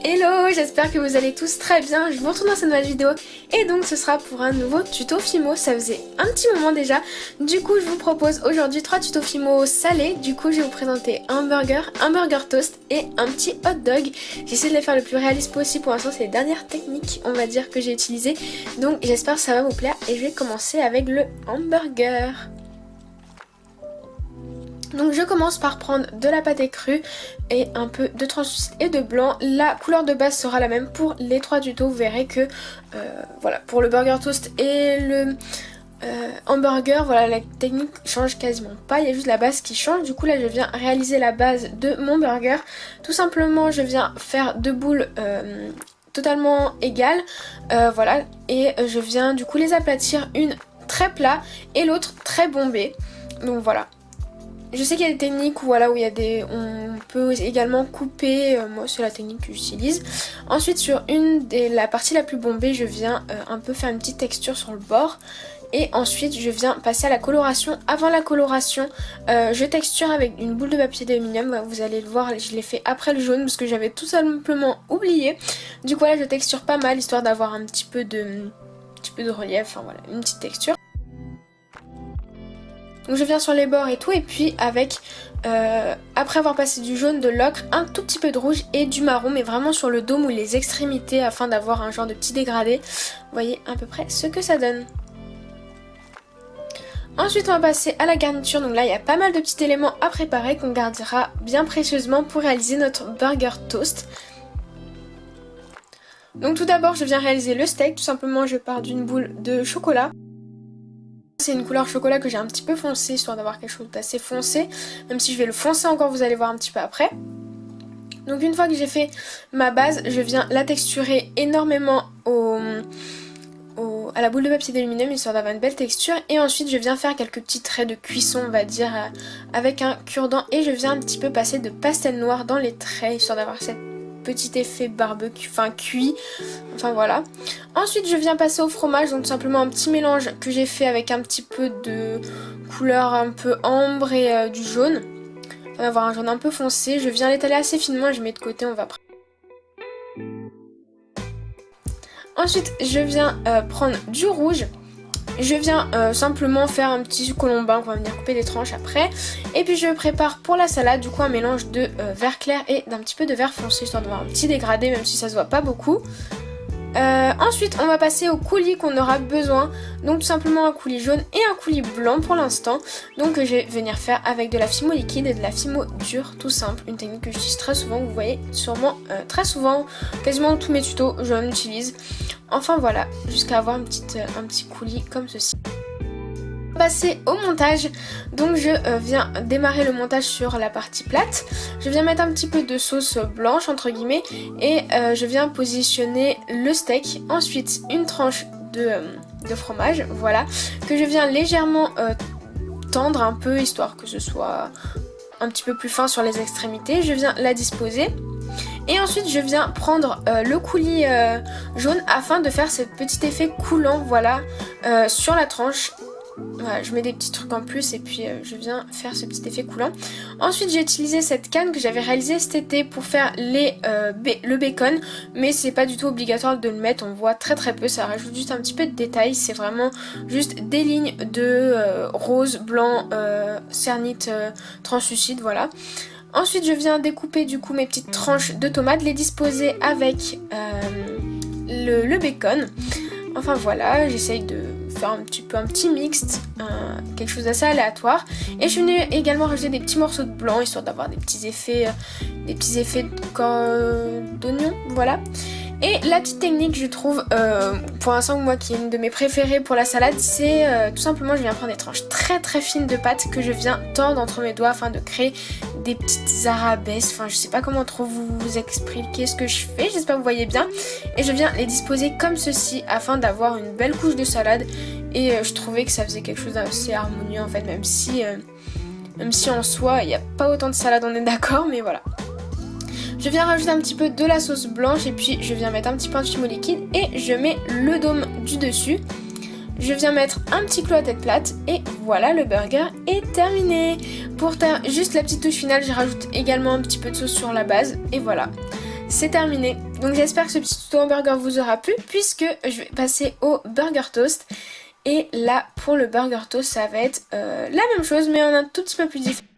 Hello, j'espère que vous allez tous très bien, je vous retrouve dans cette nouvelle vidéo et donc ce sera pour un nouveau tuto Fimo, ça faisait un petit moment déjà. Du coup je vous propose aujourd'hui 3 tutos Fimo salés, du coup je vais vous présenter un burger toast et un petit hot dog. J'essaie de les faire le plus réaliste possible, pour l'instant c'est les dernières techniques on va dire que j'ai utilisées, donc j'espère que ça va vous plaire et je vais commencer avec le hamburger. Donc je commence par prendre de la pâte crue et un peu de translucide et de blanc. La couleur de base sera la même pour les 3 tutos. Vous verrez que voilà, pour le burger toast et le hamburger, voilà, la technique change quasiment pas. Il y a juste la base qui change. Du coup là je viens réaliser la base de mon burger. Tout simplement je viens faire 2 boules totalement égales. Voilà, et je viens du coup les aplatir, une très plat et l'autre très bombée. Donc voilà. Je sais qu'il y a des techniques où, voilà, où il y a on peut également couper, moi c'est la technique que j'utilise. Ensuite sur la partie la plus bombée, je viens un peu faire une petite texture sur le bord. Et ensuite je viens passer à la coloration. Avant la coloration, je texture avec une boule de papier d'aluminium. Vous allez le voir, je l'ai fait après le jaune parce que j'avais tout simplement oublié. Du coup là je texture pas mal histoire d'avoir un petit peu de relief, enfin voilà, une petite texture. Donc je viens sur les bords et tout, et puis avec, après avoir passé du jaune, de l'ocre, un tout petit peu de rouge et du marron, mais vraiment sur le dôme ou les extrémités afin d'avoir un genre de petit dégradé. Vous voyez à peu près ce que ça donne. Ensuite on va passer à la garniture, donc là il y a pas mal de petits éléments à préparer qu'on gardera bien précieusement pour réaliser notre burger toast. Donc tout d'abord je viens réaliser le steak, tout simplement je pars d'une boule de chocolat. C'est une couleur chocolat que j'ai un petit peu foncé, histoire d'avoir quelque chose d'assez foncé, même si je vais le foncer encore, vous allez voir un petit peu après. Donc une fois que j'ai fait ma base, je viens la texturer énormément à la boule de papier d'aluminium, histoire d'avoir une belle texture. Et ensuite je viens faire quelques petits traits de cuisson, on va dire, avec un cure-dent. Et je viens un petit peu passer de pastel noir dans les traits, histoire d'avoir cette petit effet barbecue, enfin cuit, enfin voilà. Ensuite je viens passer au fromage, donc tout simplement un petit mélange que j'ai fait avec un petit peu de couleur un peu ambre et du jaune. On va avoir un jaune un peu foncé, je viens l'étaler assez finement et je mets de côté, on va prendre. Ensuite je viens prendre du rouge. Je viens simplement faire un petit colombin qu'on va venir couper des tranches après. Et puis je prépare pour la salade du coup un mélange de vert clair et d'un petit peu de vert foncé, histoire d'avoir un petit dégradé même si ça se voit pas beaucoup. Ensuite on va passer au coulis qu'on aura besoin. Donc tout simplement un coulis jaune et un coulis blanc pour l'instant. Donc je vais venir faire avec de la Fimo liquide et de la Fimo dure, tout simple. Une technique que j'utilise très souvent, vous voyez sûrement très souvent, quasiment dans tous mes tutos je l'utilise. Enfin voilà, jusqu'à avoir un petit coulis comme ceci. Passer au montage, donc je viens démarrer le montage sur la partie plate. Je viens mettre un petit peu de sauce blanche entre guillemets et je viens positionner le steak. Ensuite une tranche de fromage, voilà, que je viens légèrement tendre un peu histoire que ce soit un petit peu plus fin sur les extrémités. Je viens la disposer. Et ensuite je viens prendre le coulis jaune afin de faire ce petit effet coulant, voilà, sur la tranche. Voilà, je mets des petits trucs en plus et puis je viens faire ce petit effet coulant. Ensuite j'ai utilisé cette canne que j'avais réalisée cet été pour faire le bacon, mais c'est pas du tout obligatoire de le mettre, on voit très peu, ça rajoute juste un petit peu de détails, c'est vraiment juste des lignes de rose, blanc, cernite, translucide, voilà. Ensuite je viens découper du coup mes petites tranches de tomates, les disposer avec le bacon. Enfin voilà, j'essaye de faire un petit mixte, quelque chose d'assez aléatoire. Et je suis venue également rajouter des petits morceaux de blanc, histoire d'avoir des petits effets d'oignon, voilà. Et la petite technique je trouve, pour l'instant moi qui est une de mes préférées pour la salade, c'est tout simplement je viens prendre des tranches très fines de pâte que je viens tordre entre mes doigts afin de créer des petites arabesques, enfin je sais pas comment trop vous expliquer ce que je fais, j'espère que vous voyez bien. Et je viens les disposer comme ceci afin d'avoir une belle couche de salade. Et je trouvais que ça faisait quelque chose d'assez harmonieux en fait, même si en soi il n'y a pas autant de salade, on est d'accord, mais voilà. Je viens rajouter un petit peu de la sauce blanche et puis je viens mettre un petit peu de Fimo liquide et je mets le dôme du dessus. Je viens mettre un petit clou à tête plate et voilà, le burger est terminé. Pour juste la petite touche finale, je rajoute également un petit peu de sauce sur la base et voilà, c'est terminé. Donc j'espère que ce petit tuto hamburger vous aura plu puisque je vais passer au burger toast. Et là pour le burger toast ça va être la même chose mais en un tout petit peu plus différent.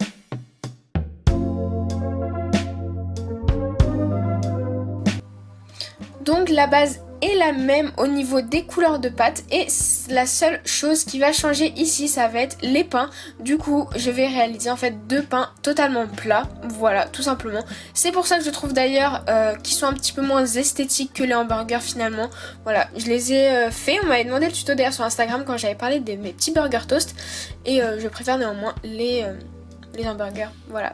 Donc la base est la même au niveau des couleurs de pâte et la seule chose qui va changer ici ça va être les pains. Du coup je vais réaliser en fait 2 pains totalement plats, voilà tout simplement. C'est pour ça que je trouve d'ailleurs qu'ils sont un petit peu moins esthétiques que les hamburgers finalement. Voilà, je les ai faits, on m'avait demandé le tuto d'ailleurs sur Instagram quand j'avais parlé de mes petits burgers toast et je préfère néanmoins les hamburgers, voilà.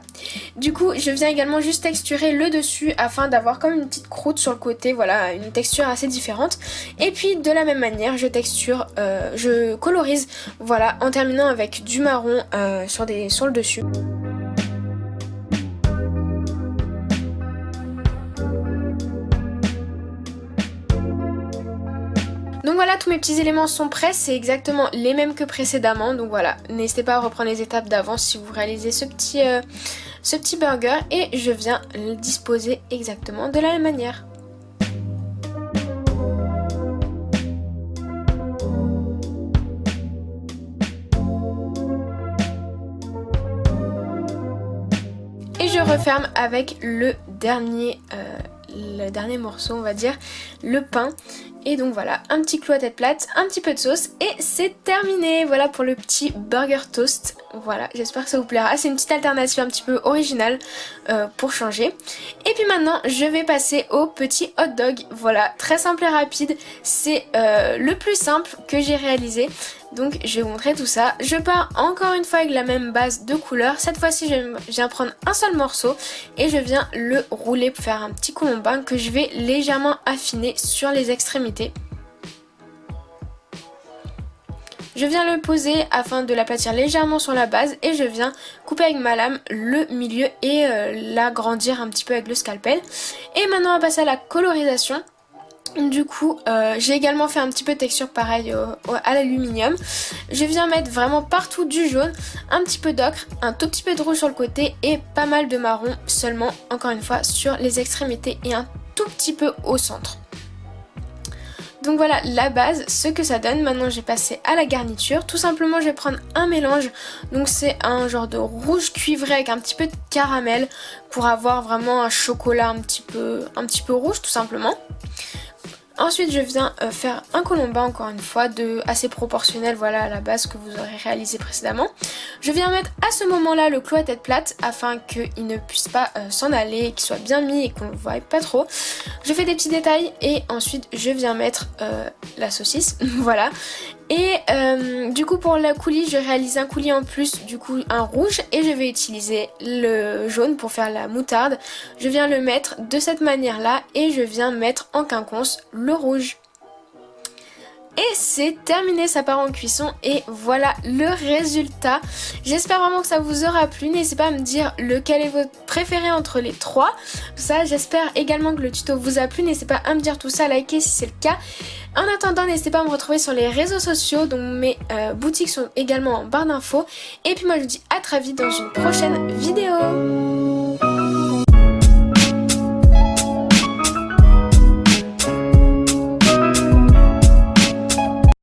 Du coup, je viens également juste texturer le dessus afin d'avoir comme une petite croûte sur le côté, voilà, une texture assez différente. Et puis de la même manière, je colorise, voilà, en terminant avec du marron sur le dessus. Donc voilà, tous mes petits éléments sont prêts, c'est exactement les mêmes que précédemment. Donc voilà, n'hésitez pas à reprendre les étapes d'avant si vous réalisez ce petit burger. Et je viens le disposer exactement de la même manière. Et je referme avec le dernier morceau, on va dire, le pain. Et donc voilà, un petit clou à tête plate, un petit peu de sauce et c'est terminé. Voilà pour le petit burger toast. Voilà, j'espère que ça vous plaira. C'est une petite alternative un petit peu originale pour changer. Et puis maintenant, je vais passer au petit hot dog. Voilà, très simple et rapide. C'est le plus simple que j'ai réalisé. Donc je vais vous montrer tout ça. Je pars encore une fois avec la même base de couleurs. Cette fois-ci je viens prendre un seul morceau et je viens le rouler pour faire un petit colombin que je vais légèrement affiner sur les extrémités. Je viens le poser afin de l'aplatir légèrement sur la base et je viens couper avec ma lame le milieu et l'agrandir un petit peu avec le scalpel. Et maintenant on va passer à la colorisation. Du coup, j'ai également fait un petit peu de texture pareil à l'aluminium. Je viens mettre vraiment partout du jaune, un petit peu d'ocre, un tout petit peu de rouge sur le côté et pas mal de marron seulement, encore une fois, sur les extrémités et un tout petit peu au centre. Donc voilà la base, ce que ça donne. Maintenant je vais passer à la garniture. Tout simplement je vais prendre un mélange. Donc c'est un genre de rouge cuivré avec un petit peu de caramel pour avoir vraiment un chocolat un petit peu rouge tout simplement. Ensuite je viens faire un colombin encore une fois assez proportionnel, voilà à la base que vous aurez réalisé précédemment. Je viens mettre à ce moment là le clou à tête plate afin qu'il ne puisse pas s'en aller, qu'il soit bien mis et qu'on ne le voie pas trop. Je fais des petits détails et ensuite je viens mettre la saucisse, voilà. Et du coup pour la coulis je réalise un coulis en plus, du coup un rouge, et je vais utiliser le jaune pour faire la moutarde. Je viens le mettre de cette manière là et je viens mettre en quinconce le rouge. Et c'est terminé, ça part en cuisson et voilà le résultat. J'espère vraiment que ça vous aura plu. N'hésitez pas à me dire lequel est votre préféré entre les trois. Ça, j'espère également que le tuto vous a plu. N'hésitez pas à me dire tout ça, liker si c'est le cas. En attendant, n'hésitez pas à me retrouver sur les réseaux sociaux. Donc mes boutiques sont également en barre d'infos. Et puis moi je vous dis à très vite dans une prochaine vidéo.